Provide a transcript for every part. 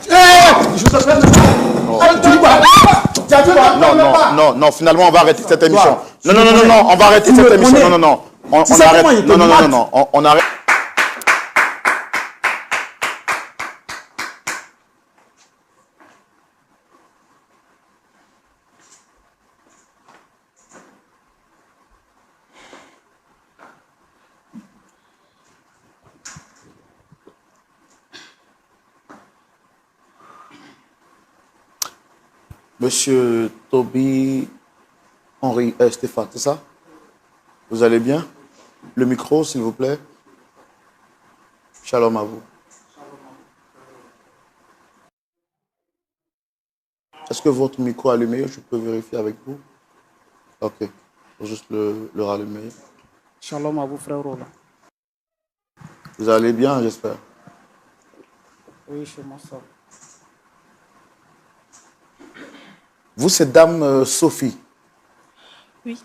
Je t'appelle. Tu dis quoi? Non, finalement, on va arrêter cette émission. Non, on va arrêter cette émission. Non. On arrête. Non, on arrête. Monsieur Toby Henri Stéphane, c'est ça? Vous allez bien? Le micro, s'il vous plaît. Shalom à vous. Est-ce que votre micro est allumé? Je peux vérifier avec vous? Ok. Faut juste le rallumer. Shalom à vous, frère Roland. Vous allez bien, j'espère? Oui, chez moi, ça. Vous, c'est Dame Sophie. Oui.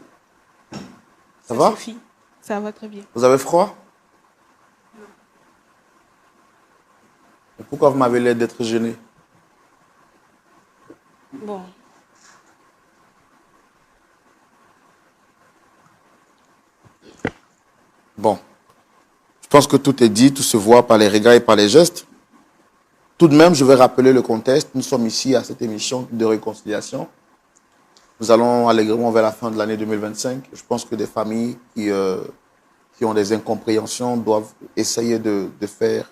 Ça va? Sophie, ça va très bien. Vous avez froid? Et pourquoi vous m'avez l'air d'être gêné? Bon. Bon. Je pense que tout est dit, tout se voit par les regards et par les gestes. Tout de même, je vais rappeler le contexte. Nous sommes ici à cette émission de réconciliation. Nous allons allègrement vers la fin de l'année 2025. Je pense que des familles qui ont des incompréhensions doivent essayer de faire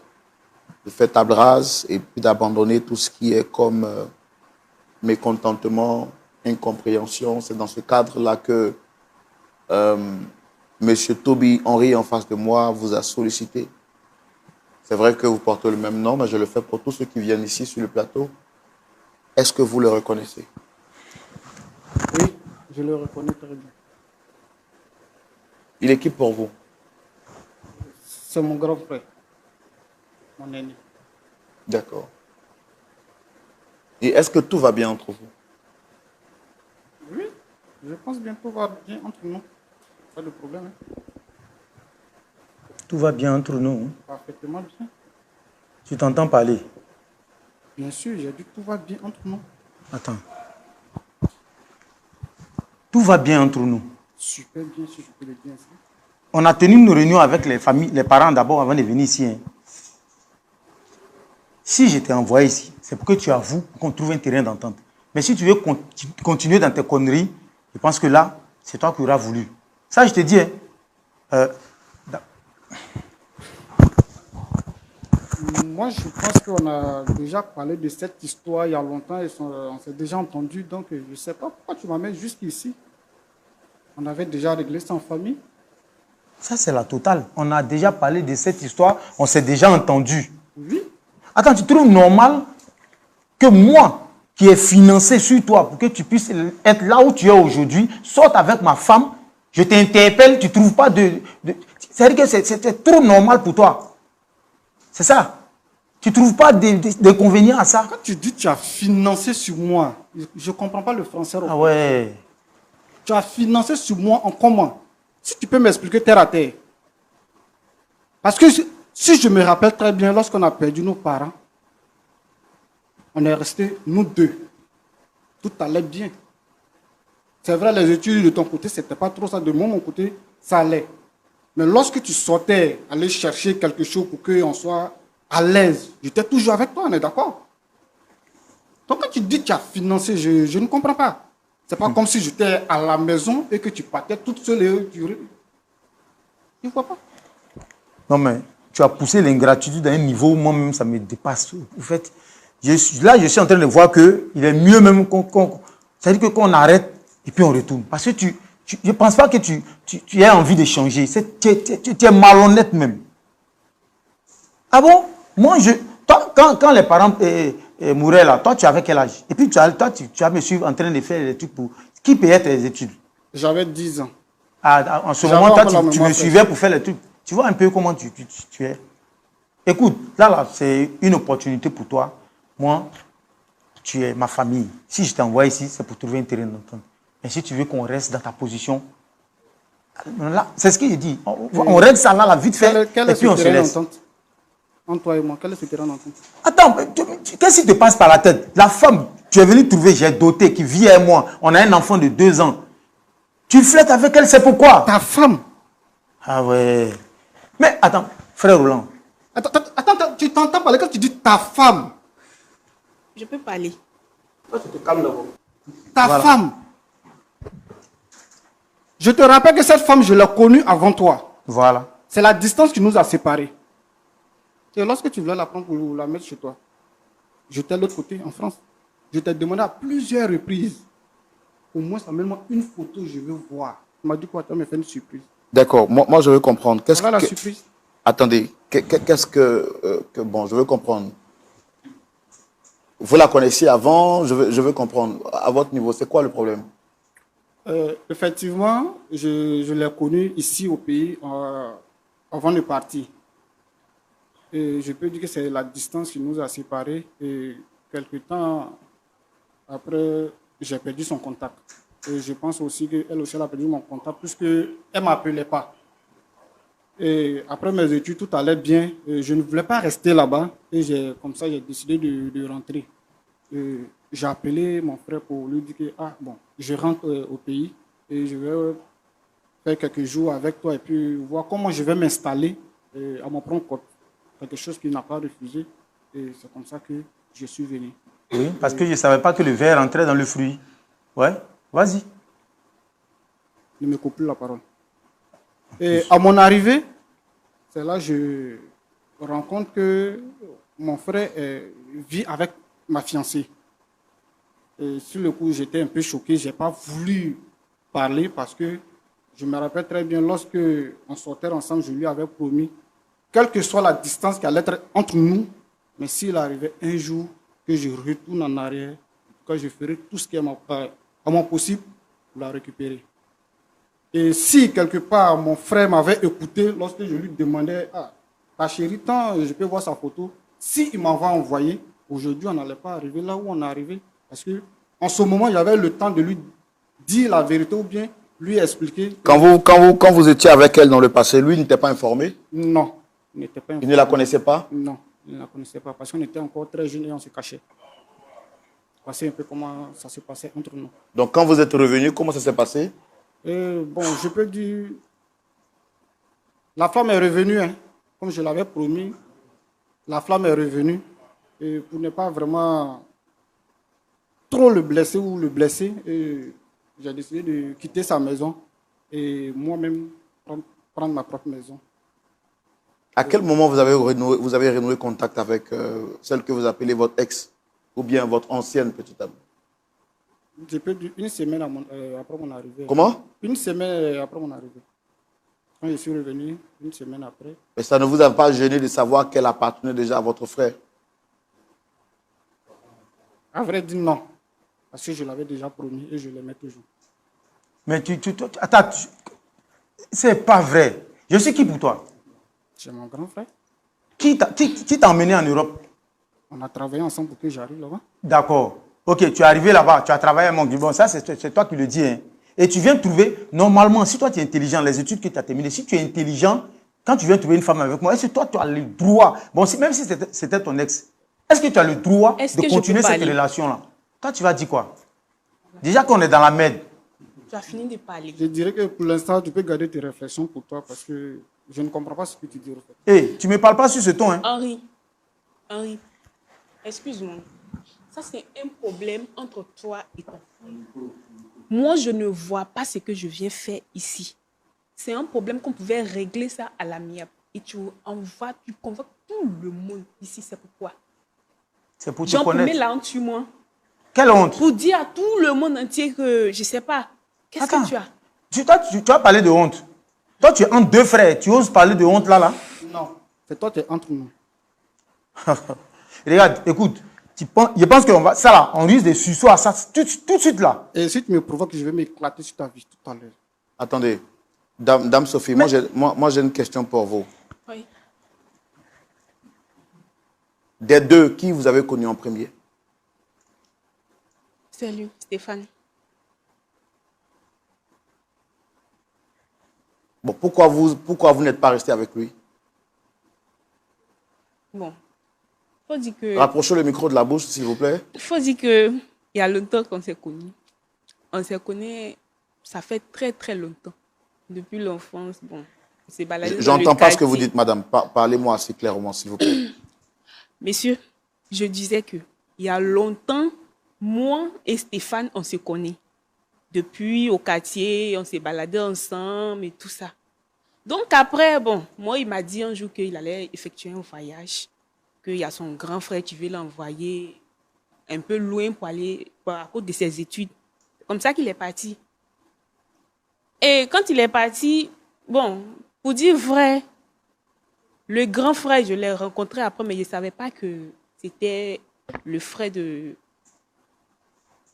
table rase et puis d'abandonner tout ce qui est comme mécontentement, incompréhension. C'est dans ce cadre-là que Monsieur Toby Henri, en face de moi, vous a sollicité. C'est vrai que vous portez le même nom, mais je le fais pour tous ceux qui viennent ici sur le plateau. Est-ce que vous le reconnaissez? Oui, je le reconnais très bien. Il est qui pour vous? C'est mon grand frère, mon aîné. D'accord. Et est-ce que tout va bien entre vous? Oui, je pense bien tout va bien entre nous. Pas de problème. Hein. Tout va bien entre nous. Parfaitement bien. Tu t'entends parler? Bien sûr, j'ai dit tout va bien entre nous. Attends. Tout va bien entre nous. Super bien, si je peux le dire ainsi. On a tenu une réunion avec les familles, les parents d'abord avant de venir ici. Hein. Si je t'ai envoyé ici, c'est pour que tu avoues qu'on trouve un terrain d'entente. Mais si tu veux continuer dans tes conneries, je pense que là, c'est toi qui auras voulu. Ça, je te dis. Hein, moi, je pense qu'on a déjà parlé de cette histoire il y a longtemps et on s'est déjà entendu. Donc, je ne sais pas pourquoi tu m'amènes jusqu'ici. On avait déjà réglé ça en famille. Ça, c'est la totale. On a déjà parlé de cette histoire. On s'est déjà entendu. Oui. Attends, tu trouves normal que moi, qui ai financé sur toi pour que tu puisses être là où tu es aujourd'hui, sorte avec ma femme, je t'interpelle, tu ne trouves pas de... C'est-à-dire que c'est trop normal pour toi. C'est ça. Tu ne trouves pas d'inconvénient à ça? Quand tu dis que tu as financé sur moi, je ne comprends pas le français. Ah ouais. Tu as financé sur moi en comment? Si tu peux m'expliquer terre à terre. Parce que si je me rappelle très bien, lorsqu'on a perdu nos parents, on est restés, nous deux. Tout allait bien. C'est vrai, les études de ton côté, ce n'était pas trop ça. De mon côté, ça allait. Mais lorsque tu sortais, aller chercher quelque chose pour qu'on soit à l'aise, j'étais toujours avec toi, on est d'accord? Donc quand tu dis que tu as financé, je ne comprends pas. C'est pas comme si j'étais à la maison et que tu partais toute seule et tu ne vois pas. Non, mais tu as poussé l'ingratitude à un niveau où moi-même, ça me dépasse. En fait, je suis en train de voir qu'il est mieux même c'est-à-dire qu'on arrête et puis on retourne. Parce que je ne pense pas que tu aies envie de changer. Tu es malhonnête même. Ah bon? Moi, quand les parents mouraient là, toi, tu avais quel âge? Et puis, tu as me suivre en train de faire des trucs pour... Qui payait tes études? J'avais 10 ans. Ah, en ce moment, toi, tu me suivais pour faire les trucs. Tu vois un peu comment tu es. Écoute, là, c'est une opportunité pour toi. Moi, tu es ma famille. Si je t'envoie ici, c'est pour trouver un terrain d'entente. Mais si tu veux qu'on reste dans ta position, là, c'est ce qu'il dit. On règle ça là, vite fait, Quel et est puis ce on se terrain laisse. d'entente? Entre toi et moi, quelle est cette entente? Attends, qu'est-ce qui te passe par la tête? La femme, tu es venu trouver, j'ai doté, qui vit avec moi. On a un enfant de 2 ans. Tu flirtes avec elle, c'est pourquoi? Ta femme. Ah ouais. Mais attends, frère Roland. Attends, tu t'entends parler quand tu dis ta femme. Je peux parler. Toi, tu te calmes d'abord. Ta femme. Je te rappelle que cette femme, je l'ai connue avant toi. Voilà. C'est la distance qui nous a séparés. Et lorsque tu voulais la prendre pour la mettre chez toi, j'étais de l'autre côté, en France. Je t'ai demandé à plusieurs reprises. Au moins, amène-moi une photo, je veux voir. Tu m'as dit quoi? Tu vas me faire une surprise. D'accord, moi je veux comprendre. Voilà la surprise. Attendez, qu'est-ce bon, je veux comprendre. Vous la connaissiez avant, je veux comprendre. À votre niveau, c'est quoi le problème? Effectivement, je l'ai connue ici au pays avant de partir. Et je peux dire que c'est la distance qui nous a séparés. Et quelque temps après, j'ai perdu son contact. Et je pense aussi qu'elle aussi elle a perdu mon contact puisqu'elle ne m'appelait pas. Et après mes études, tout allait bien. Et je ne voulais pas rester là-bas. Et comme ça, j'ai décidé de rentrer. J'ai appelé mon frère pour lui dire que je rentre au pays et je vais faire quelques jours avec toi et puis voir comment je vais m'installer à mon propre compte. Quelque chose qu'il n'a pas refusé. Et c'est comme ça que je suis venu. Oui, parce que je ne savais pas que le verre entrait dans le fruit. Ouais, vas-y. Ne me coupe plus la parole. Et à mon arrivée, c'est là que je rencontre que mon frère vit avec ma fiancée. Et sur le coup, j'étais un peu choqué. Je n'ai pas voulu parler parce que je me rappelle très bien, lorsque on sortait ensemble, je lui avais promis, quelle que soit la distance qui allait être entre nous, mais s'il arrivait un jour que je retourne en arrière, que je ferai tout ce qui est à mon possible pour la récupérer. Et si quelque part mon frère m'avait écouté lorsque je lui demandais, ta chérie, tant je peux voir sa photo, s'il m'avait envoyé, aujourd'hui on n'allait pas arriver là où on est arrivé. Parce qu'en ce moment, il y avait le temps de lui dire la vérité ou bien lui expliquer. Quand vous étiez avec elle dans le passé, lui n'était pas informé? Non, il n'était pas informé. Il ne la connaissait pas? Non, il ne la connaissait pas parce qu'on était encore très jeunes et on se cachait. Voici un peu comment ça s'est passé entre nous. Donc quand vous êtes revenu, comment ça s'est passé? Je peux dire, la femme est revenue, hein, comme je l'avais promis. La flamme est revenue. Et pour ne pas vraiment trop le blesser ou le blesser, j'ai décidé de quitter sa maison et moi-même prendre ma propre maison. À quel moment vous avez renoué contact avec celle que vous appelez votre ex ou bien votre ancienne petite amie? J'ai perdu une semaine après mon arrivée. Comment? Une semaine après mon arrivée. Quand je suis revenu, une semaine après. Mais ça ne vous a pas gêné de savoir qu'elle appartenait déjà à votre frère? À vrai dire, non. Parce que je l'avais déjà promis et je l'aimais toujours. Mais attends, c'est pas vrai. Je suis qui pour toi? C'est mon grand frère. Qui t'a emmené en Europe? On a travaillé ensemble pour que j'arrive là-bas. D'accord. Ok, tu es arrivé là-bas, tu as travaillé à mon Bon, ça, c'est toi qui le dis. Hein. Et tu viens trouver, normalement, si toi tu es intelligent, les études que tu as terminées, si tu es intelligent, quand tu viens trouver une femme avec moi, est-ce que toi tu as le droit, bon, même si c'était ton ex, est-ce que tu as le droit de continuer cette relation-là? Toi, tu vas dire quoi? Déjà qu'on est dans la merde. Tu as fini de parler. Je dirais que pour l'instant, tu peux garder tes réflexions pour toi parce que je ne comprends pas ce que tu dis. Hé, tu ne me parles pas sur ce ton. Hein? Henri, excuse-moi. Ça, c'est un problème entre toi et ta femme. Moi, je ne vois pas ce que je viens faire ici. C'est un problème qu'on pouvait régler ça à l'amiable. Et tu convoques tout le monde ici. C'est pourquoi? C'est pour te Jean, connaître. pour la honte sur moi. Quelle honte? Pour dire à tout le monde entier que je ne sais pas. Qu'est-ce que tu as? Tu as parlé de honte. Toi, tu es entre deux frères. Tu oses parler de honte là? Non, c'est toi qui es entre nous. Regarde, écoute. Je pense qu'on va. Ça là, on risque de sucer à ça tout de suite là. Et si tu me provoques, je vais m'éclater sur ta vie tout à l'heure. Attendez. Dame Sophie, moi j'ai une question pour vous. Oui. Des deux, qui vous avez connu en premier? C'est lui, Stéphane. Bon, pourquoi vous n'êtes pas resté avec lui? Bon, faut dire que... Rapprochez le micro de la bouche, s'il vous plaît. Faut dire que il y a longtemps qu'on s'est connus. On s'est connus, ça fait très très longtemps. Depuis l'enfance, bon, on s'est baladé dans le J'entends pas ce que vous quartier. dites, madame. Parlez-moi assez clairement, s'il vous plaît. Messieurs, je disais que il y a longtemps, moi et Stéphane, on se connaît. Depuis au quartier, on s'est baladé ensemble et tout ça. Donc après, bon, moi, il m'a dit un jour qu'il allait effectuer un voyage, qu'il y a son grand frère qui veut l'envoyer un peu loin pour aller à cause de ses études. C'est comme ça qu'il est parti. Et quand il est parti, bon, pour dire vrai, le grand frère, je l'ai rencontré après, mais je ne savais pas que c'était le frère de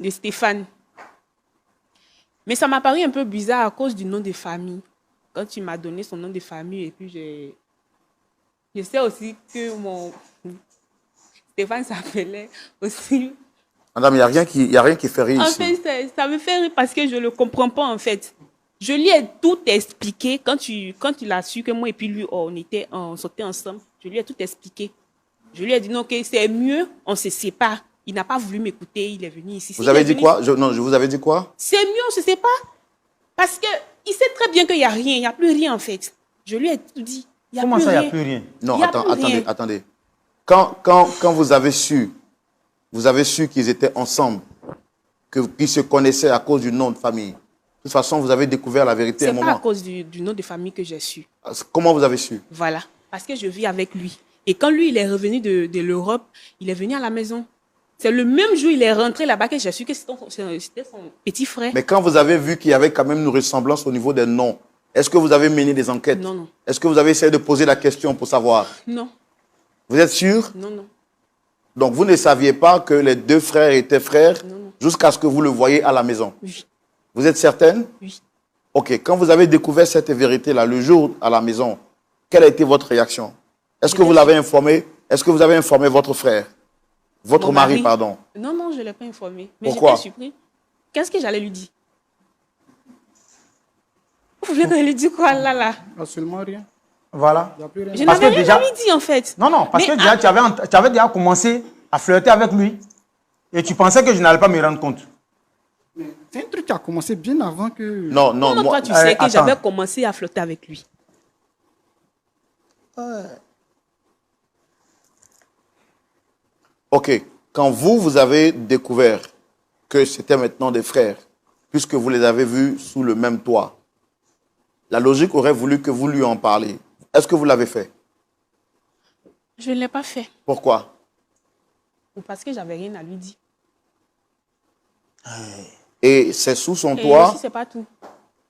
Stéphane. Mais ça m'a paru un peu bizarre à cause du nom de famille. Quand tu m'as donné son nom de famille, et puis je sais aussi que mon Stéphane s'appelait aussi. Madame, il n'y a rien qui fait rire En ici. fait, ça me fait rire parce que je ne le comprends pas, en fait. Je lui ai tout expliqué quand il a su que moi et puis lui, on sortait ensemble. Je lui ai tout expliqué. Je lui ai dit non, que c'est mieux, on se sépare. Il n'a pas voulu m'écouter, il est venu ici. Vous avez dit quoi? Non, je vous avais dit quoi? C'est mieux, on se sépare. Parce qu'il sait très bien qu'il n'y a rien, il n'y a plus rien en fait. Je lui ai tout dit. Comment ça, il n'y a plus rien? Non, Il y a plus rien. attendez. Quand vous avez su qu'ils étaient ensemble, qu'ils se connaissaient à cause du nom de famille. De toute façon, vous avez découvert la vérité à un C'est pas moment. à cause du nom de famille que j'ai su. Comment vous avez su? Voilà. Parce que je vis avec lui. Et quand lui, il est revenu de l'Europe, il est venu à la maison. C'est le même jour il est rentré là-bas que j'ai su que c'était son petit frère. Mais quand vous avez vu qu'il y avait quand même une ressemblance au niveau des noms, est-ce que vous avez mené des enquêtes? Non, non. Est-ce que vous avez essayé de poser la question pour savoir? Non, Vous êtes sûr? non, non. Donc vous ne saviez pas que les deux frères étaient frères Non, non. jusqu'à ce que vous le voyez à la maison? Oui, Vous êtes certaine? oui. Ok, quand vous avez découvert cette vérité-là, le jour à la maison, quelle a été votre réaction? Est-ce que vous l'avez informé? Est-ce que vous avez informé votre frère? Votre Mon mari, pardon. Non, non, je ne l'ai pas informé. Mais Pourquoi? j'étais surpris. Qu'est-ce que j'allais lui dire? Vous voulez que je lui dise quoi là? Absolument rien. Voilà. Il n'y a plus rien. Je Parce n'avais que rien à déjà- lui dire en fait. Non, non, parce Mais que déjà, tu avais déjà commencé à flirter avec lui et tu pensais que je n'allais pas me rendre compte. C'est un truc qui a commencé bien avant que... Non, non, Comment moi, toi tu sais que attends. j'avais commencé à flotter avec lui? ok. Quand vous avez découvert que c'était maintenant des frères, puisque vous les avez vus sous le même toit, la logique aurait voulu que vous lui en parliez. Est-ce que vous l'avez fait? Je ne l'ai pas fait. Pourquoi? Ou parce que j'avais rien à lui dire. Et c'est sous son Et toit, aussi, c'est pas tout.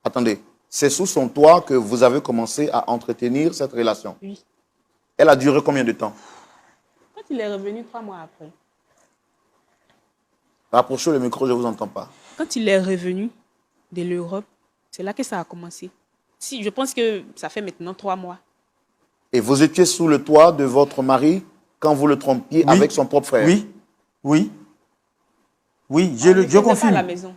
attendez, c'est sous son toit que vous avez commencé à entretenir cette relation. Oui. Elle a duré combien de temps? Quand il est revenu 3 mois après. Rapprochez le micro, je ne vous entends pas. Quand il est revenu de l'Europe, c'est là que ça a commencé. Si, je pense que ça fait maintenant 3 mois. Et vous étiez sous le toit de votre mari quand vous le trompiez Oui. avec son propre frère? Oui, oui. Oui, On ne je faisait pas à confirme. la maison.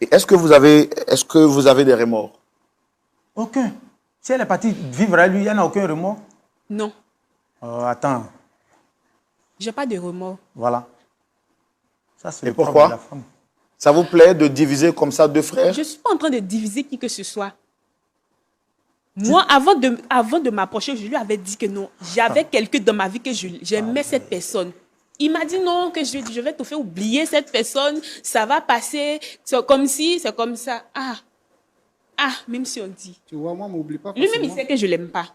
Et est-ce que vous avez des remords? Aucun. Si elle est partie vivre à lui, elle n'a aucun remords. Non, Attends, j'ai pas de remords. voilà. Ça, c'est Et le propre pourquoi? de la femme. Ça vous plaît de diviser comme ça deux frères? Je ne suis pas en train de diviser qui que ce soit. Moi, avant de m'approcher, je lui avais dit que non. J'avais quelqu'un dans ma vie que j'aimais cette personne. Il m'a dit non, que je vais te faire oublier cette personne. Ça va passer. C'est comme si, c'est comme ça. Ah, même si on dit. Tu vois, moi, m'oublie pas. Lui-même, il facilement. sait que je ne l'aime pas.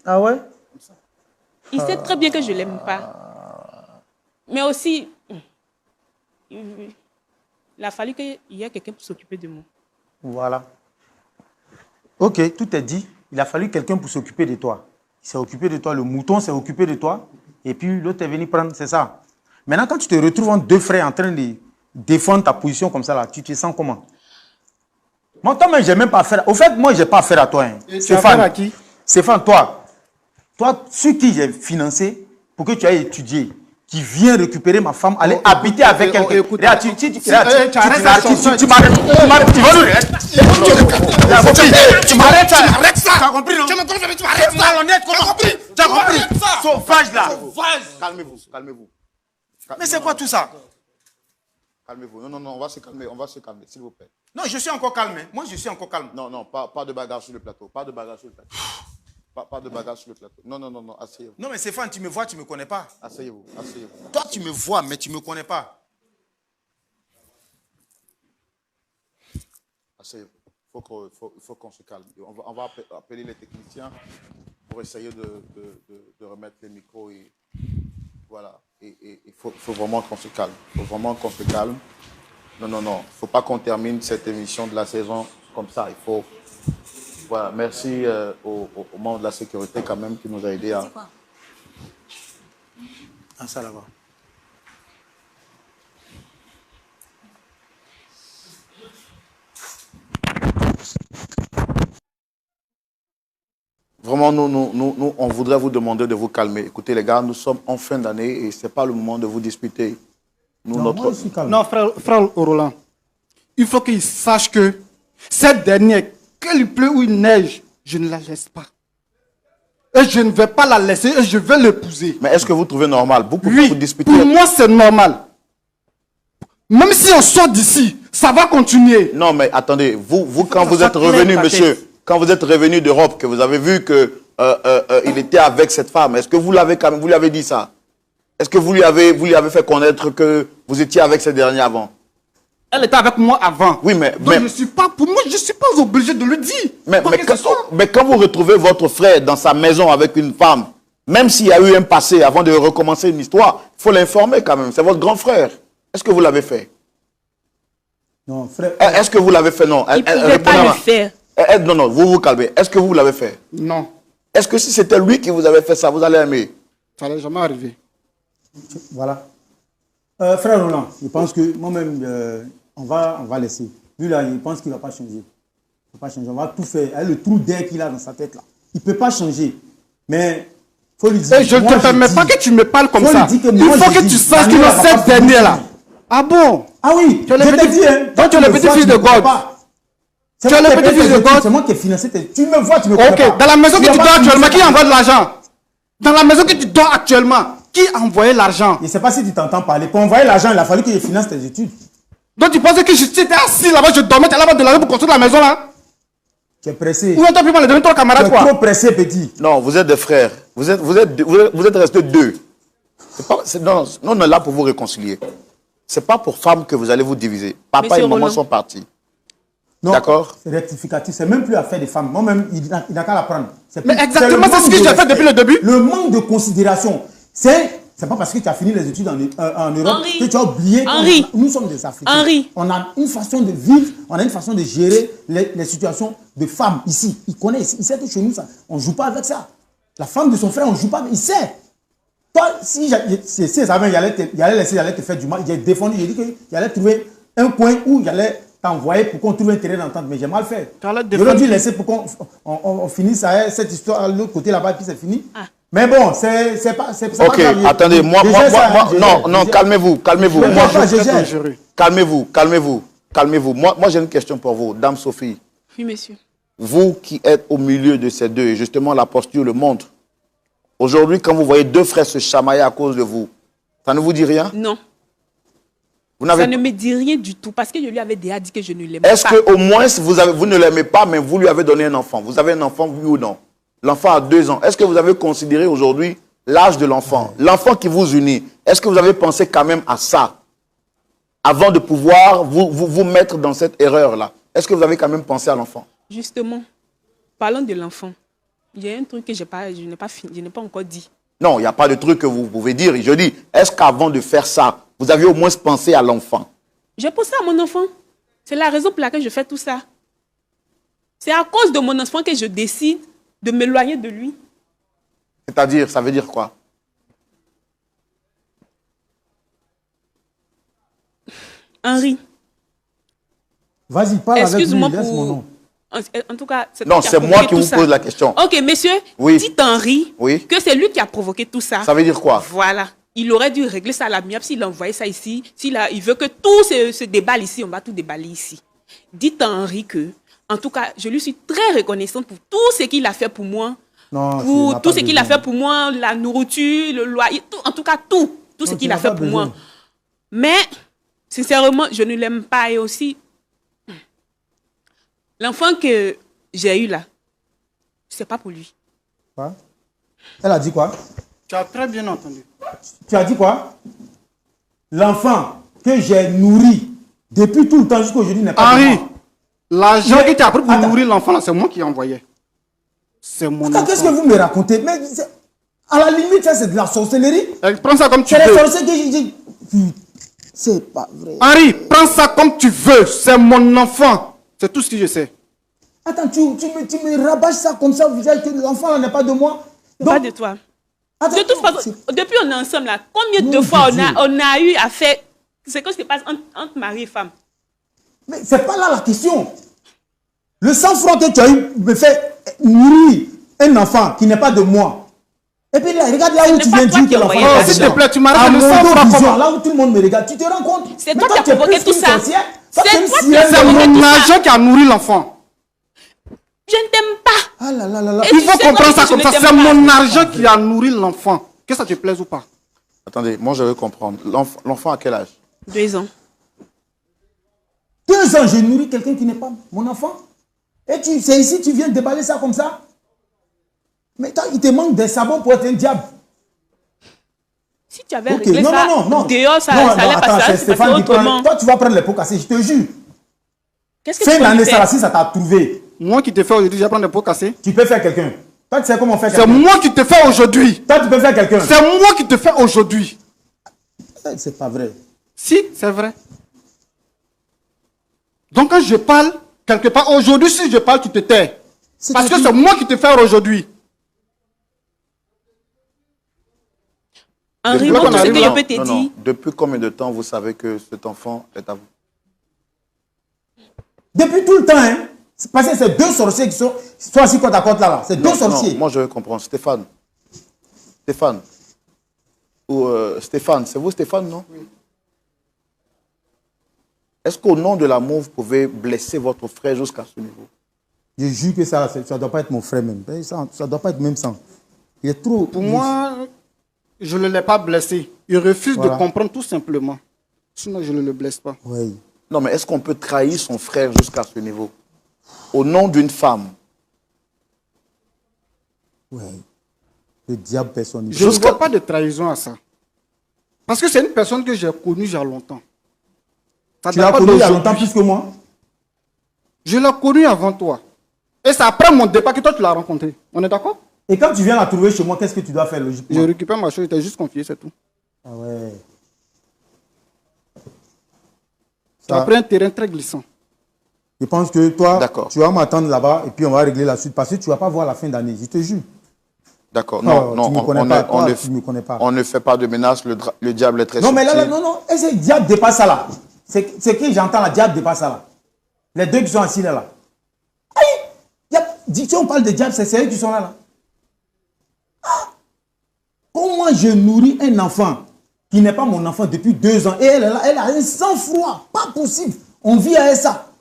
Ah ouais? Il sait très bien que je ne l'aime pas. Mais aussi, il a fallu qu'il y ait quelqu'un pour s'occuper de moi. Voilà. Ok, tout est dit. Il a fallu quelqu'un pour s'occuper de toi. Il s'est occupé de toi, le mouton s'est occupé de toi, et puis l'autre est venu prendre, c'est ça. Maintenant, quand tu te retrouves en deux frères en train de défendre ta position comme ça, là, tu te sens comment? Moi, toi-même, j'ai même pas affaire. Au fait, moi, j'ai pas affaire à toi. Hein. Et tu as affaire à qui? Stéphane, toi, sur qui j'ai financé pour que tu ailles étudier, qui vient récupérer ma femme, aller habiter avec quelqu'un. Regarde, tu arrêtes ça, tu m'arrêtes. Tu vas nous tu m'arrêtes ça. Tu as compris, non? Tu m'arrêtes ça. Malhonnête, comment? Tu as compris? Sauvage, là. Calmez-vous, calmez-vous. Mais c'est quoi tout ça? Calmez-vous. Non, on va se calmer, s'il vous plaît. Non, je suis encore calme. Moi, je suis encore calme. Non, pas de bagarre sur le plateau. Pas de bagarre sur le plateau. Pas de bagarre sur le plateau. Non, asseyez-vous. Non, mais Stéphane, tu me vois, tu ne me connais pas. Asseyez-vous. Toi, tu me vois, mais tu ne me connais pas. Asseyez-vous. Il faut qu'on se calme. On va appeler les techniciens pour essayer de remettre les micros. Et voilà. Et il faut vraiment qu'on se calme. Non. Il ne faut pas qu'on termine cette émission de la saison comme ça. Il faut... Voilà, merci aux membres de la sécurité quand même qui nous a aidés à... Ah, ça là-bas. Vraiment, nous, on voudrait vous demander de vous calmer. Écoutez, les gars, nous sommes en fin d'année et ce n'est pas le moment de vous disputer. Moi, je suis calme. Non, frère Roland, il faut qu'il sache que cette dernière, qu'il pleut ou il neige, je ne la laisse pas. Et je ne vais pas la laisser et je vais l'épouser. Mais est-ce que vous trouvez normal? Vous pouvez Oui, vous disputer? pour moi, c'est normal. Même si on sort d'ici, ça va continuer. Non, mais attendez, vous quand vous êtes revenu, monsieur, quand vous êtes revenu d'Europe, que vous avez vu que il était avec cette femme, est-ce que vous l'avez quand même, vous lui avez dit ça? Est-ce que vous lui avez fait connaître que vous étiez avec cette dernière avant? Elle était avec moi avant. Oui, mais... Donc je ne suis pas, pour moi, je ne suis pas obligé de le dire. Mais quand vous retrouvez votre frère dans sa maison avec une femme, même s'il y a eu un passé avant de recommencer une histoire, il faut l'informer quand même. C'est votre grand frère. Est-ce que vous l'avez fait? Non, frère. Est-ce que vous l'avez fait? Non. Il ne pouvait pas le faire. Non, vous vous calmez. Est-ce que vous l'avez fait? Non. Est-ce que si c'était lui qui vous avait fait ça, vous allez aimer? Ça n'allait jamais arriver. Voilà. Frère Roland, je pense que moi-même, on va laisser. Lui là, il pense qu'il ne va pas changer. Il ne va pas changer. On va tout faire. Avec le trou d'air qu'il a dans sa tête là. Il ne peut pas changer. Mais il faut lui dire. Et je ne te permets pas que tu me parles comme ça. Il faut que tu saches que cette dernière là. Ah bon? Ah oui, tu es le petit-fils de God. Tu es le petit-fils de God. C'est moi qui ai financé. Tu me vois, tu me connais pas. Ok, dans la maison que tu dors actuellement, qui envoie de l'argent? Dans la maison que tu dors actuellement, qui a envoyé l'argent? Je ne sais pas si tu t'entends parler. Pour envoyer l'argent, il a fallu que je finance tes études. Donc tu penses que j'étais assis là-bas, je dormais, tu allais avoir de l'argent pour construire la maison là? Tu es pressé. Ou on t'a pris par les deux camarades quoi? Tu es trop pressé, petit. Non, vous êtes des frères. Vous êtes restés deux. Non, on est là pour vous réconcilier. Ce n'est pas pour femmes que vous allez vous diviser. Papa et maman sont partis. D'accord? C'est rectificatif. C'est même plus affaire des femmes. Moi-même, il n'a qu'à la prendre. Mais exactement, c'est ce que j'ai fait depuis le début. Le manque de considération. C'est pas parce que tu as fini les études en Europe que tu as oublié que nous sommes des Africains. On a une façon de vivre, on a une façon de gérer les situations de femmes ici. Il connaît, il sait que chez nous, on ne joue pas avec ça. La femme de son frère, on ne joue pas avec, il sait. Toi, si il allait te faire du mal, il a défendu, il a dit qu'il allait trouver un coin où il allait t'envoyer pour qu'on trouve un terrain d'entente. Mais j'ai mal fait. J'aurais dû laisser pour qu'on finisse cette histoire de l'autre côté là-bas, puis c'est fini. Ah. Mais bon, c'est pas... Ok, attendez, non, calmez-vous. Calmez-vous. Moi, j'ai une question pour vous, Dame Sophie. Oui, monsieur. Vous qui êtes au milieu de ces deux, et justement la posture le montre, aujourd'hui, quand vous voyez deux frères se chamailler à cause de vous, ça ne vous dit rien? Non. Ça ne me dit rien du tout, parce que je lui avais déjà dit que je ne l'aimais pas. Est-ce qu'au moins, vous ne l'aimez pas, mais vous lui avez donné un enfant? Vous avez un enfant, oui ou non? L'enfant a 2 ans. Est-ce que vous avez considéré aujourd'hui l'âge de l'enfant? L'enfant qui vous unit, est-ce que vous avez pensé quand même à ça avant de pouvoir vous mettre dans cette erreur-là? Est-ce que vous avez quand même pensé à l'enfant? Justement, parlons de l'enfant. Il y a un truc que je n'ai pas encore dit. Non, il n'y a pas de truc que vous pouvez dire. Je dis, est-ce qu'avant de faire ça, vous avez au moins pensé à l'enfant? J'ai pensé à mon enfant. C'est la raison pour laquelle je fais tout ça. C'est à cause de mon enfant que je décide de m'éloigner de lui. C'est-à-dire, ça veut dire quoi? Henri. Vas-y, parle avec lui, laisse mon nom. En tout cas, non, c'est moi qui vous pose la question. Ok, monsieur, dites Henri que c'est lui qui a provoqué tout ça. Ça veut dire quoi? Voilà. il aurait dû régler ça à l'amiable s'il a envoyé ça ici. Il veut que tout se déballe ici, on va tout déballer ici. Dites à Henri que, en tout cas, je lui suis très reconnaissante pour tout ce qu'il a fait pour moi. Non, Pour tout ce qu'il a fait pour moi, la nourriture, le loyer, tout, en tout cas tout ce qu'il a fait pour moi. Mais, sincèrement, je ne l'aime pas. Et aussi, l'enfant que j'ai eu là, c'est pas pour lui. Quoi? Elle a dit quoi? Tu as très bien entendu. Tu as dit quoi? L'enfant que j'ai nourri depuis tout le temps jusqu'à aujourd'hui n'est pas Henri, de moi. l'argent que tu as pris pour nourrir l'enfant là, c'est moi qui ai envoyé. C'est mon enfant. Qu'est-ce que vous me racontez? Mais à la limite, ça c'est de la sorcellerie. Prends ça comme tu C'est veux. la sorcellerie que c'est pas vrai. Henri, prends ça comme tu veux. C'est mon enfant. C'est tout ce que je sais. Attends, tu me rabâches ça comme ça au visage que l'enfant là n'est pas de moi. Donc, Pas de toi. attends, De toute façon, depuis on est ensemble là, combien de Mon fois Dieu. on a eu à faire ce que se passe entre mari et femme? mais c'est pas là la question. Le sang-froid que tu as eu me fait nourrir un enfant qui n'est pas de moi. Et puis là, regarde là où Ce tu n'est viens pas dire toi que qui l'enfant as est envoyé pas Oh, de s'il moi. te plaît, tu m'arrêtes À le mon sang-froid vision, comment? là où tout le monde me regarde, tu te rends compte? C'est Mais toi qui as tu es provoqué plus tout qu'une ça. sorcière. Toi, C'est tu es une toi qui sirène as C'est de provoqué mon tout ça. argent qui a nourri l'enfant. Je ne t'aime pas. Ah là là là là. Et Il tu faut sais comprendre très ça bien comme que ça. je ne C'est t'aime pas. mon argent qui a nourri l'enfant. Que ça te plaise ou pas? Attendez, moi je veux comprendre. L'enfant à quel âge? 2 ans. 2 ans, j'ai nourri quelqu'un qui n'est pas mon enfant. Et c'est ici, tu viens déballer ça comme ça. Mais toi, il te manque des sabots pour être un diable. Si tu avais Ok, réglé non, ça, non, non, non. dehors, ça Non, allait non, attends, passer, c'est ça allait passer Stéphane qui prend. autrement. Toi, tu vas prendre les pots cassés, je te jure. Qu'est-ce que Fin tu vas d'année, lui ça, faire? là, si ça t'a trouvé, Moi qui te fais aujourd'hui, je vais prendre des pots cassés. tu peux faire quelqu'un. Toi, tu sais comment faire C'est quelqu'un. moi qui te fais aujourd'hui. Toi, tu peux faire quelqu'un. C'est moi qui te fais aujourd'hui. C'est pas vrai. Si, c'est vrai. Donc quand je parle, quelque part, aujourd'hui, si je parle, tu te tais. Parce que c'est moi qui te fais aujourd'hui. Henri, Depuis moi, qu'on tout ce arrive que là- je peux te Non, non. dire, Depuis combien de temps vous savez que cet enfant est à vous? Depuis tout le temps, hein. C'est parce que c'est 2 sorciers qui sont assis côte à côte là. C'est 2 Non, sorciers. non, moi je veux comprendre. Stéphane. Stéphane. Ou Stéphane, c'est vous Stéphane, non? Oui. Est-ce qu'au nom de l'amour, vous pouvez blesser votre frère jusqu'à ce niveau? Je jure que ça ne doit pas être mon frère même. Ça ne doit pas être même sang. Il est trop. Pour moi, je ne l'ai pas blessé. Il refuse Voilà. de comprendre tout simplement. Sinon, je ne le blesse pas. Oui. Non, mais est-ce qu'on peut trahir son frère jusqu'à ce niveau? Au nom d'une femme? Oui. Le diable personne. Je ne vois pas de trahison à ça. Parce que c'est une personne que j'ai connue il y a longtemps. Ça Tu date l'as pas connu il y a d'aujourd'hui. longtemps plus que moi. Je l'ai connue avant toi. Et c'est après mon départ que toi tu l'as rencontré. On est d'accord? Et quand tu viens la trouver chez moi, qu'est-ce que tu dois faire logiquement? Je récupère ma chose, je t'ai juste confié, c'est tout. Ah ouais. Tu as pris un terrain très glissant. Je pense que toi, D'accord. tu vas m'attendre là-bas et puis on va régler la suite. Parce que tu ne vas pas voir la fin d'année, je te jure. D'accord. Non, Non, tu non, me connais pas, toi, tu me connais pas. on ne fait pas de menaces. Le diable est très Non, mais là, subtil. non. Et ce diable dépasse ça là. C'est que j'entends là, diable dépasse ça là. Les 2 qui sont assis là. Aïe! Si on parle de diable, c'est eux qui sont là. Ah! Comment je nourris un enfant qui n'est pas mon enfant depuis 2 ans et elle est là, elle a un sang-froid, pas possible. On vit avec ça.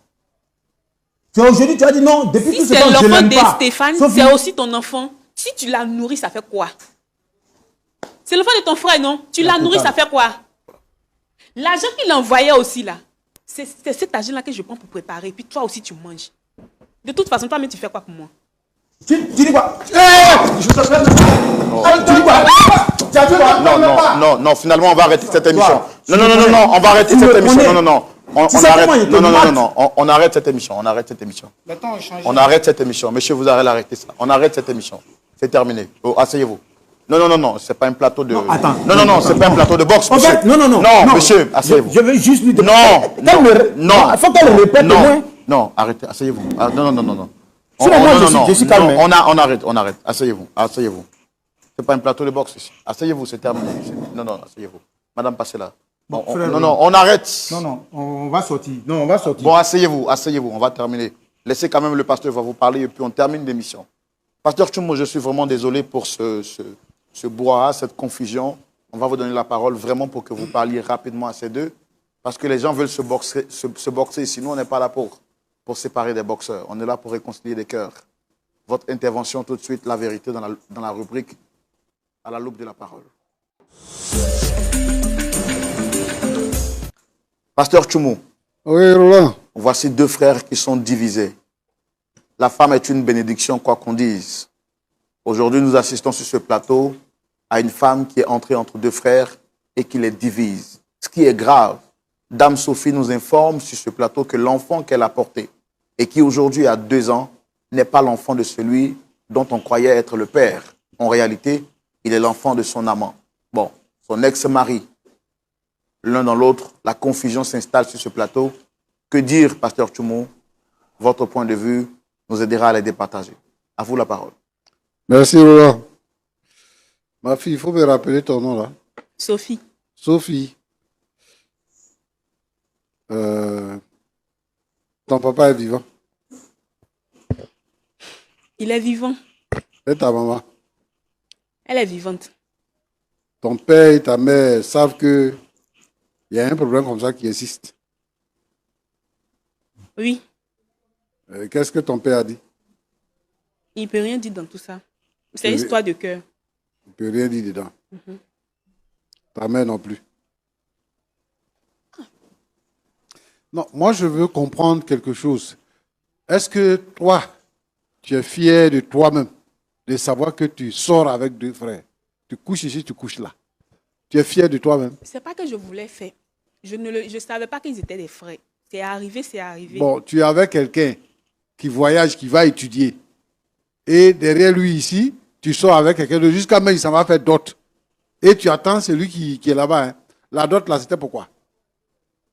Aujourd'hui, tu as dit non, depuis si tout ce c'est temps, je l'enfant l'aime de pas. Stéphane, Sauf c'est que- aussi ton enfant. Si tu l'as nourri, ça fait quoi? C'est l'enfant de ton frère, non? Tu l'as nourri, ça fait quoi? L'argent qu'il envoyait aussi là, c'est cet argent-là que je prends pour préparer. Puis toi aussi, tu manges. De toute façon, toi-même, tu fais quoi pour moi? Tu dis quoi? Je te prends. Tu dis quoi? Tu as dit quoi? Non, finalement, on va arrêter cette émission. Toi, Non, on va arrêter Tu cette me émission. connais. Non. On Tu sais arrête. comment il te Non, mate. on arrête cette émission. On arrête cette émission. Maintenant, on change. On arrête cette émission. Monsieur, vous arrêtez d'arrêter ça. On arrête cette émission. C'est terminé. Oh, asseyez-vous. Non, c'est pas un plateau de... Non, attends. Non, c'est pas un plateau de boxe, En monsieur. fait, non. Non, monsieur, asseyez-vous. Je veux juste lui Non, Il faut qu'elle le répète au moins. Non, arrêtez, asseyez-vous. Ah, non. Sinon, moi, je suis calme. On arrête. Asseyez-vous. C'est pas un plateau de boxe ici. Asseyez-vous, c'est terminé. Non, asseyez-vous. Madame, passez là. Bon, On- frère, non, on arrête. Non, on va sortir. Non, on va sortir. Bon, asseyez-vous, on va terminer. Laissez quand même le pasteur va vous parler et puis on termine l'émission. Pasteur Tchoumo, je suis vraiment désolé pour ce brouhaha, cette confusion. On va vous donner la parole vraiment pour que vous parliez rapidement à ces deux. Parce que les gens veulent se boxer. Sinon, on n'est pas là pour séparer des boxeurs. On est là pour réconcilier des cœurs. Votre intervention tout de suite, la vérité dans la rubrique à la loupe de la parole. Pasteur Tchoumou. Oui, Roland. Voici deux frères qui sont divisés. La femme est une bénédiction, quoi qu'on dise. Aujourd'hui, nous assistons sur ce plateau à une femme qui est entrée entre deux frères et qui les divise. Ce qui est grave. Dame Sophie nous informe sur ce plateau que l'enfant qu'elle a porté et qui aujourd'hui a 2 ans n'est pas l'enfant de celui dont on croyait être le père. En réalité, il est l'enfant de son amant. Bon, son ex-mari. L'un dans l'autre, la confusion s'installe sur ce plateau. Que dire, pasteur Tchoumou? Votre point de vue nous aidera à les départager. À vous la parole. Merci, Roland. Ma fille, il faut me rappeler ton nom là. Sophie. Sophie. Ton papa est vivant. Il est vivant. Et ta maman? Elle est vivante. Ton père et ta mère savent que il y a un problème comme ça qui existe. Oui. Qu'est-ce que ton père a dit? Il ne peut rien dire dans tout ça. C'est une Oui. histoire de cœur. Il ne peut rien dire dedans. Ta mère non plus. Non, moi je veux comprendre quelque chose. Est-ce que toi, tu es fier de toi-même, de savoir que tu sors avec 2 frères? Tu couches ici, tu couches là. Tu es fier de toi-même? C'est pas que je voulais faire. Je ne savais pas qu'ils étaient des frères. C'est arrivé, c'est arrivé. Bon, tu es avec quelqu'un qui voyage, qui va étudier. Et derrière lui ici, tu sors avec quelqu'un de jusqu'à même il s'en va faire dot. Et tu attends celui qui est là-bas. Hein. La dot là, c'était pourquoi?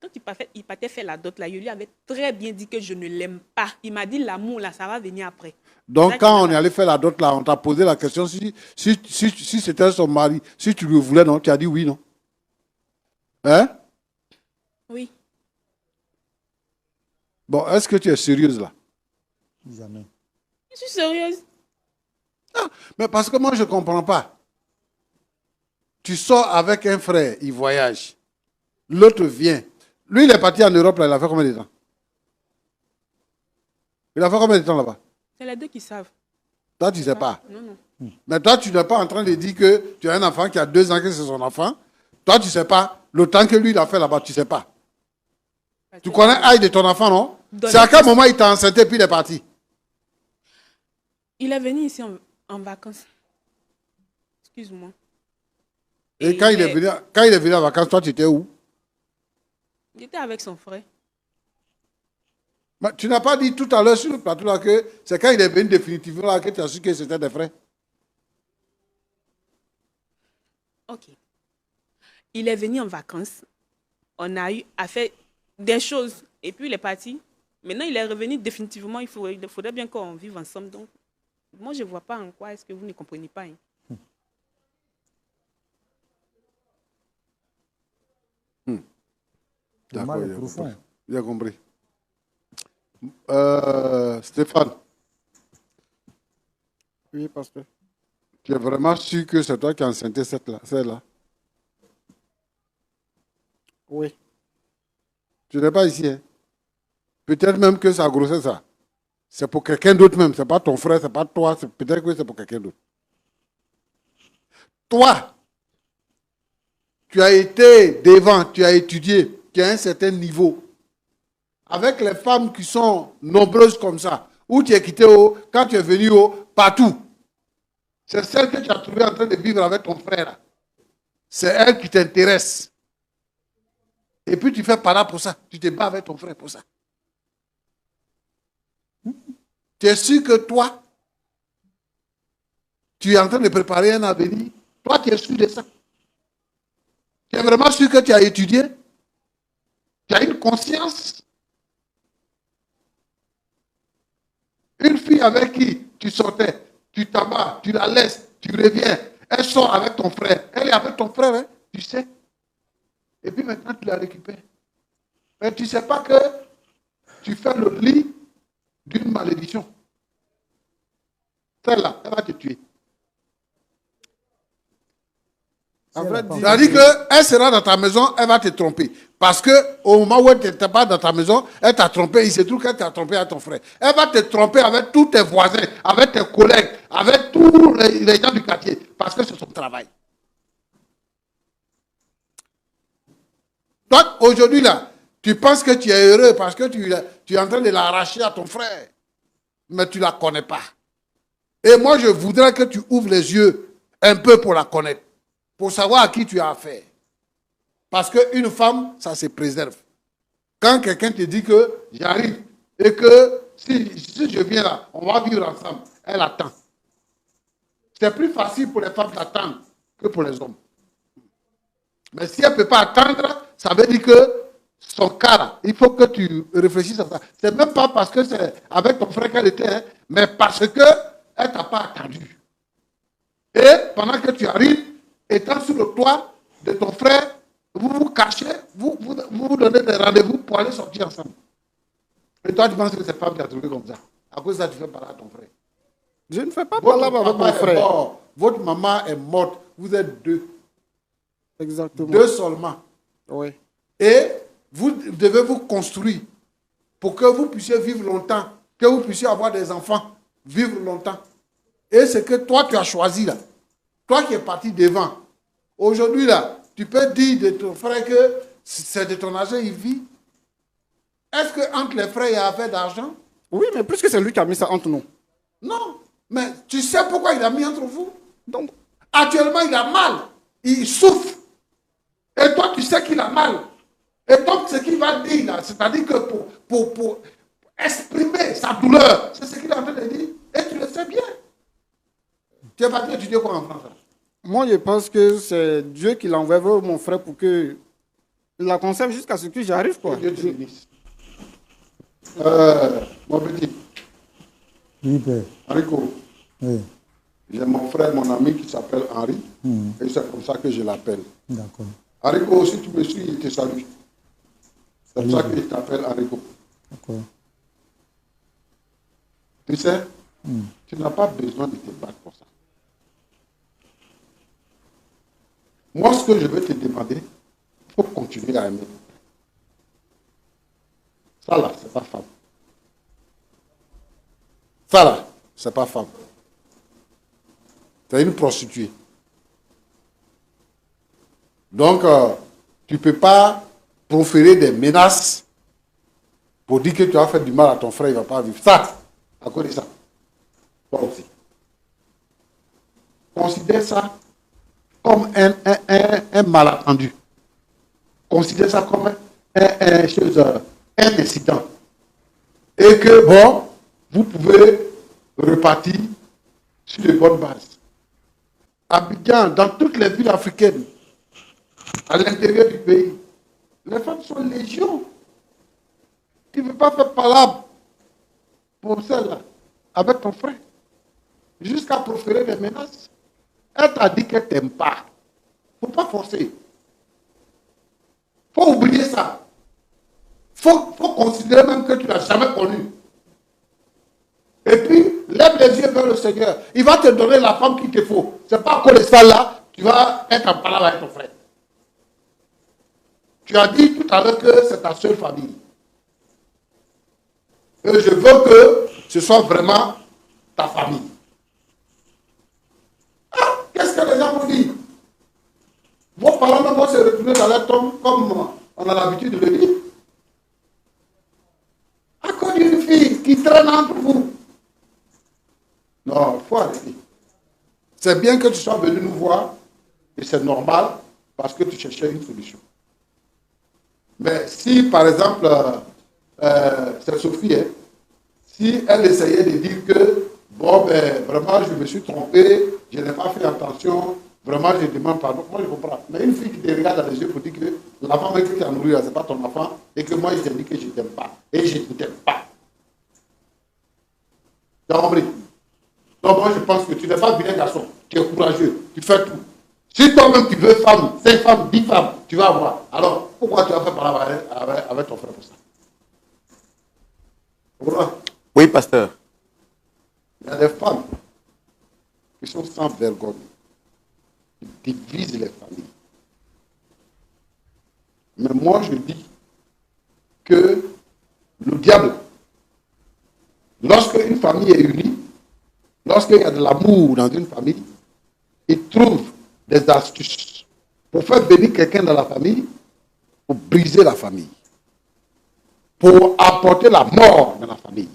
Quand il partait faire la dot, là, je lui avais très bien dit que je ne l'aime pas. Il m'a dit l'amour, là, ça va venir après. Donc, Ça, quand on est allé faire la dot là, on t'a posé la question si c'était son mari, si tu le voulais, non? Tu as dit oui, non? Hein? Oui. Bon, est-ce que tu es sérieuse là? Jamais. Je suis sérieuse. Mais parce que moi, je ne comprends pas. Tu sors avec un frère, il voyage. L'autre vient. Lui, il est parti en Europe, là, il a fait combien de temps? Il a fait combien de temps là-bas? C'est les deux qui savent. Toi, tu ne sais pas. Non, non. Mais toi, tu n'es pas en train de dire que tu as un enfant qui a 2 ans, que c'est son enfant. Toi, tu ne sais pas. Le temps que lui, il a fait là-bas, tu ne sais pas. Tu connais l'âge de ton enfant, non? C'est à quel moment il t'a enceinte et puis il est parti? Il est venu ici en vacances. Excuse-moi. Et quand il est venu en vacances, toi, tu étais où? Il était avec son frère. Mais tu n'as pas dit tout à l'heure sur le plateau là que c'est quand il est venu définitivement là que tu as su que c'était des frères. Ok. Il est venu en vacances. On a eu à faire des choses. Et puis il est parti. Maintenant, il est revenu définitivement. Il faudrait bien qu'on vive ensemble. Donc, moi, je ne vois pas en quoi est-ce que vous ne comprenez pas. Hein. Le mal est profond. Bien compris. Stéphane. Oui, pasteur. Tu es vraiment sûr que c'est toi qui as enceinté celle-là? Oui. Tu n'es pas ici. Hein? Peut-être même que sa grossesse, ça, c'est pour quelqu'un d'autre même. Ce n'est pas ton frère, ce n'est pas toi. Peut-être que c'est pour quelqu'un d'autre. Toi, tu as été devant, tu as étudié, tu as un certain niveau. Avec les femmes qui sont nombreuses comme ça, où tu es quitté quand tu es venu partout. C'est celle que tu as trouvée en train de vivre avec ton frère. C'est elle qui t'intéresse. Et puis tu fais para pour ça. Tu te bats avec ton frère pour ça. Tu es sûr que toi, tu es en train de préparer un avenir. Toi, tu es sûr de ça. Tu es vraiment sûr que tu as étudié. Tu as une conscience. Une fille avec qui tu sortais, tu t'abats, tu la laisses, tu reviens. Elle sort avec ton frère. Elle est avec ton frère, hein, tu sais. Et puis maintenant, tu la récupères. Mais tu ne sais pas que tu fais le lit d'une malédiction. Celle-là, elle va te tuer. À vrai dire, C'est-à-dire qu'elle sera dans ta maison, elle va te tromper. Parce qu'au moment où elle n'était pas dans ta maison, elle t'a trompé. Il se trouve qu'elle t'a trompé à ton frère. Elle va te tromper avec tous tes voisins, avec tes collègues, avec tous les gens du quartier. Parce que c'est son travail. Donc, aujourd'hui, là, tu penses que tu es heureux parce que tu es en train de l'arracher à ton frère. Mais tu ne la connais pas. Et moi, je voudrais que tu ouvres les yeux un peu pour la connaître. Pour savoir à qui tu as affaire. Parce qu'une femme, ça se préserve. Quand quelqu'un te dit que j'arrive et que si je viens là, on va vivre ensemble, elle attend. C'est plus facile pour les femmes d'attendre que pour les hommes. Mais si elle ne peut pas attendre, ça veut dire que son cas là, il faut que tu réfléchisses à ça. C'est même pas parce que c'est avec ton frère qu'elle était, hein, mais parce qu'elle ne t'a pas attendu. Et pendant que tu arrives, étant sur le toit de ton frère, vous vous cachez, vous donnez des rendez-vous pour aller sortir ensemble. Et toi, tu penses que cette femme t'a trouvé comme ça. À cause de ça, tu fais parler à ton frère. je ne fais pas parler avec mon frère. Votre maman est morte. Vous êtes deux. Exactement. Deux seulement. Oui. Et vous devez vous construire pour que vous puissiez vivre longtemps, que vous puissiez avoir des enfants, vivre longtemps. Et c'est que toi, tu as choisi là. Toi qui es parti devant. Aujourd'hui, là, tu peux dire de ton frère que c'est de ton argent, il vit. Est-ce qu'entre les frères, il y a affaire d'argent? Oui, mais plus que c'est lui qui a mis ça entre nous. Non. Mais tu sais pourquoi il a mis entre vous? Donc, Actuellement, il a mal. Il souffre. Et toi, tu sais qu'il a mal. Et donc, ce qu'il va dire, là, c'est-à-dire que pour exprimer sa douleur, c'est ce qu'il est en train de dire. Et tu le sais bien. Tu es parti étudier quoi en France? moi, je pense que c'est Dieu qui l'envoie vers mon frère pour que il la conserve jusqu'à ce que j'arrive, quoi. Dieu te bénisse. Mon petit, Oui, père. Enrico, Oui, j'ai mon frère, mon ami qui s'appelle Henri. Et c'est comme ça que je l'appelle. d'accord. Enrico, si tu me suis, il te salue. C'est comme ça que je t'appelle Enrico. D'accord. Tu sais, tu n'as pas besoin de te battre pour ça. Moi, ce que je veux te demander, il faut continuer à aimer. Ça là, c'est pas femme. Ça là, c'est pas femme. C'est une prostituée. Donc, tu ne peux pas proférer des menaces pour dire que tu as fait du mal à ton frère, il ne va pas vivre. Ça, à cause de ça. Toi aussi. Considère ça comme un malentendu. Considère ça comme un incident. Et que, bon, vous pouvez repartir sur de bonnes bases. Abidjan, dans toutes les villes africaines, à l'intérieur du pays, les femmes sont légion. Tu ne veux pas faire palabre pour celle-là, avec ton frère, jusqu'à proférer des menaces. Elle t'a dit qu'elle ne t'aime pas. Il ne faut pas forcer. Il faut oublier ça. Il faut considérer même que tu ne l'as jamais connu. Et puis, lève les yeux vers le Seigneur. Il va te donner la femme qu'il te faut. Ce n'est pas à cause de ça là, tu vas être en palabre avec ton frère. Tu as dit tout à l'heure que c'est ta seule famille. Et je veux que ce soit vraiment ta famille. Ah, qu'est-ce que les gens vont dire? Vos parents vont se retrouver dans leur tombe comme on a l'habitude de le dire. À cause d'une fille qui traîne entre vous. Non, il faut arrêter. C'est bien que tu sois venu nous voir, et c'est normal, parce que tu cherchais une solution. Mais si, par exemple, c'est Sophie, hein, si elle essayait de dire que, bon, ben, vraiment, je me suis trompé, je n'ai pas fait attention, vraiment, je demande pardon, moi je comprends. Mais une fille qui te regarde dans les yeux pour dire que la femme qui t'a nourri, ce n'est pas ton enfant, et que moi, je t'ai dit que je ne t'aime pas, et je ne t'aime pas. Tu as compris? Donc, moi, je pense que tu n'es pas vilain garçon, tu es courageux, tu fais tout. Si toi-même tu veux femme, 5 femmes, 10 femmes, tu vas avoir. Alors, pourquoi tu vas faire parler avec ton frère pour ça? Pourquoi? Oui, pasteur. Il y a des femmes qui sont sans vergogne, qui divisent les familles. Mais moi, je dis que le diable, lorsque une famille est unie, lorsqu'il y a de l'amour dans une famille, il trouve des astuces pour faire venir quelqu'un dans la famille, pour briser la famille, pour apporter la mort dans la famille.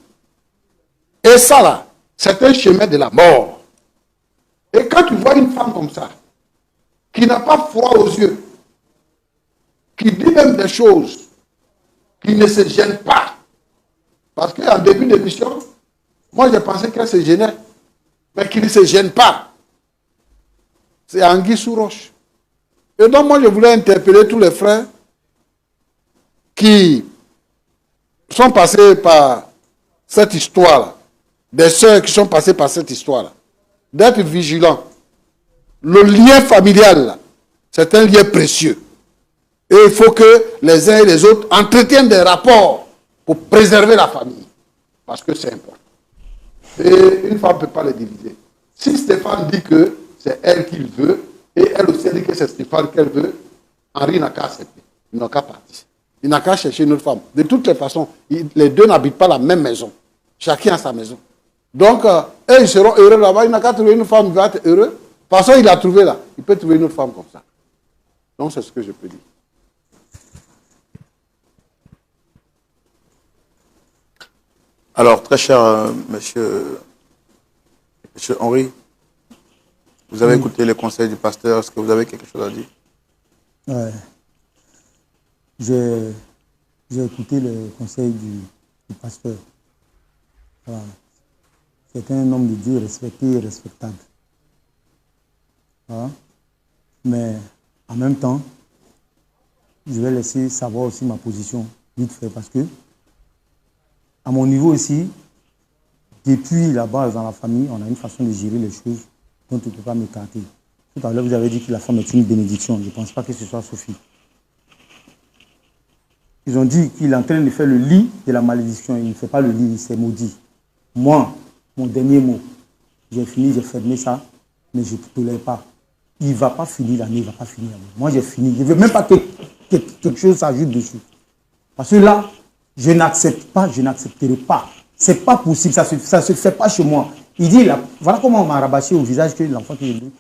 Et ça, là, c'est un chemin de la mort. Et quand tu vois une femme comme ça, qui n'a pas froid aux yeux, qui dit même des choses, qui ne se gêne pas, parce qu'en début d'émission, moi j'ai pensé qu'elle se gênait, mais qui ne se gêne pas. C'est anguille sous roche. Et donc moi je voulais interpeller tous les frères qui sont passés par cette histoire-là, des sœurs qui sont passées par cette histoire-là, d'être vigilants. Le lien familial, c'est un lien précieux. Et il faut que les uns et les autres entretiennent des rapports pour préserver la famille. Parce que c'est important. Et une femme ne peut pas les diviser. Si Stéphane dit que c'est elle qu'il veut, et elle aussi dit que c'est Stéphane qu'elle veut, Henri n'a qu'à accepter. Il n'a qu'à partir. Il n'a qu'à chercher une autre femme. De toutes les façons, les deux n'habitent pas la même maison. Chacun a sa maison. Donc, ils seront heureux là-bas. Il n'a qu'à trouver une femme qui va être heureux. De toute façon, il a trouvé là. Il peut trouver une autre femme comme ça. Donc, c'est ce que je peux dire. Alors, très cher monsieur Henri, vous avez écouté les conseils du pasteur. Est-ce que vous avez quelque chose à dire? Ouais. J'ai écouté les conseils du pasteur. Voilà. C'est un homme de Dieu respecté et respectable. Voilà. Mais en même temps, je vais laisser savoir aussi ma position vite fait parce que à mon niveau ici, depuis la base dans la famille, on a une façon de gérer les choses dont on ne peut pas m'écarter. Tout à l'heure, vous avez dit que la femme est une bénédiction. Je ne pense pas que ce soit Sophie. Ils ont dit qu'il est en train de faire le lit de la malédiction. Il ne fait pas le lit, c'est maudit. Moi, mon dernier mot, j'ai fini, j'ai fermé ça, mais je ne tolère pas. Il ne va pas finir l'année, il ne va pas finir l'année. Moi, j'ai fini. Je ne veux même pas que quelque chose s'ajoute dessus. Parce que là, je n'accepte pas, je n'accepterai pas. Ce n'est pas possible, ça ne se fait pas chez moi. Il dit, là, voilà comment on m'a rabâché au visage que l'enfant qui est venu.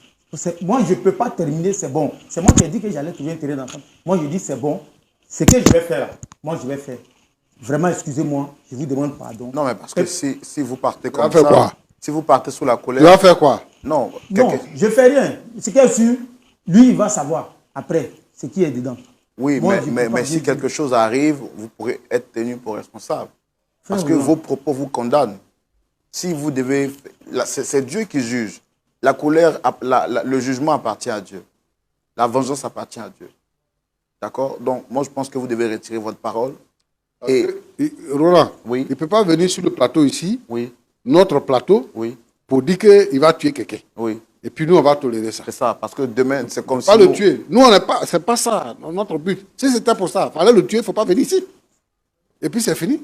Moi, je ne peux pas terminer, c'est bon. C'est moi qui ai dit que j'allais trouver un terrain d'enfant. Moi, je dis, c'est bon. Ce que je vais faire là, moi, je vais faire. Vraiment, excusez-moi, je vous demande pardon. Non, mais parce que si vous partez comme ça, quoi? Si vous partez sous la colère... Tu vas faire quoi? Non, non, je ne fais rien. Ce qui est sûr, lui, il va savoir après ce qui est dedans. Oui, moi, mais si quelque chose arrive, vous pourrez être tenu pour responsable. Parce que vos propos vous condamnent. Si vous devez... C'est Dieu qui juge. La colère, le jugement appartient à Dieu. La vengeance appartient à Dieu. D'accord? Donc, moi, je pense que vous devez retirer votre parole. Roland, oui. Il ne peut pas venir sur le plateau ici, oui. Notre plateau, oui. Pour dire qu'il va tuer quelqu'un. Oui. Et puis nous, on va tolérer ça. C'est ça, parce que demain, c'est comme si... Pas le tuer. Nous, on n'est pas... C'est pas ça, notre but. Si c'était pour ça, il fallait le tuer, il ne faut pas venir ici. Et puis c'est fini.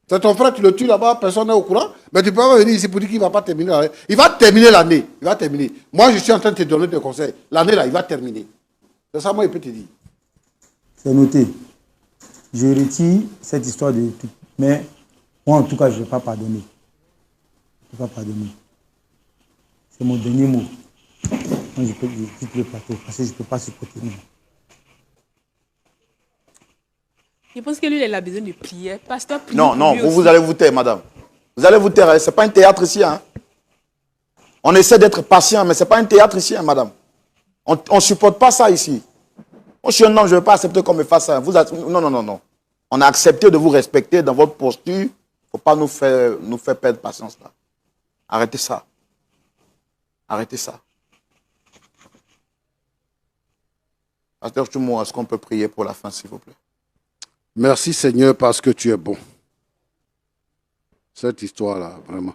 C'est ton frère, tu le tues là-bas, personne n'est au courant. Mais tu ne peux pas venir ici pour dire qu'il ne va pas terminer l'année. Il va terminer l'année. Il va terminer. Moi, je suis en train de te donner des conseils. L'année, là, il va terminer. C'est ça, moi, il peut te dire. C'est noté. Je retire cette histoire de tout. Mais moi, en tout cas, je ne vais pas pardonner. Je ne vais pas pardonner. C'est mon dernier mot. Moi, je quitte le plateau parce que je ne peux pas supporter. Non. Je pense que lui, il a besoin de prier. Pasteur, prie. Non, non, vous allez vous taire, madame. Vous allez vous taire. Ce n'est pas un théâtre ici. Hein. On essaie d'être patient, mais ce n'est pas un théâtre ici, hein, madame. On ne supporte pas ça ici. Moi, je suis un homme, je ne vais pas accepter qu'on me fasse ça. Non, non, non, non. On a accepté de vous respecter dans votre posture. Il ne faut pas nous faire perdre patience là. Arrêtez ça. Arrêtez ça. Pasteur Choumo, est-ce qu'on peut prier pour la fin, s'il vous plaît? Merci Seigneur parce que tu es bon. Cette histoire-là, vraiment.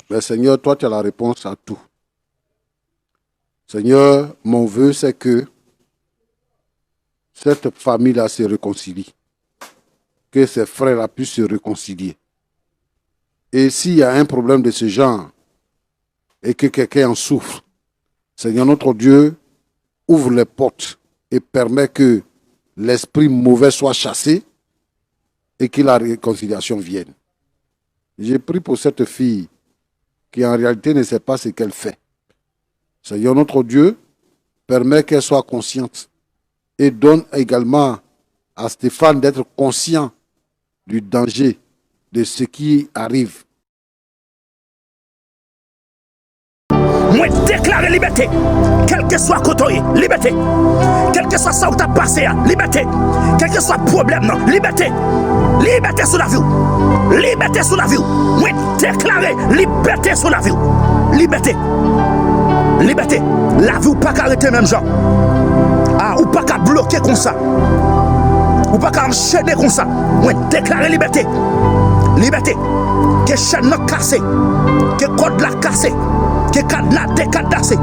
Mais Seigneur, toi, tu as la réponse à tout. Seigneur, mon vœu, c'est que cette famille-là se réconcilie. Que ces frères-là puissent se réconcilier. Et s'il y a un problème de ce genre, et que quelqu'un en souffre, Seigneur notre Dieu, ouvre les portes et permet que l'esprit mauvais soit chassé et que la réconciliation vienne. J'ai prié pour cette fille qui en réalité ne sait pas ce qu'elle fait. Seigneur notre Dieu, permet qu'elle soit consciente et donne également à Stéphane d'être conscient du danger de ce qui arrive. Moi déclare liberté, quel que soit côté, liberté, quel que soit ça où tu as passé, liberté, quel que soit le problème, non, liberté, liberté sur la vie, liberté sur la vie, moi déclarer liberté sur la vie, liberté, liberté, la vie ou pas qu'à arrêter même genre, ah, ou pas qu'à bloquer comme ça, ou pas qu'à enchaîner comme ça, moi déclarer liberté, liberté, que chaîne n'a cassé, que code l'a cassé, que cadenas décadassé.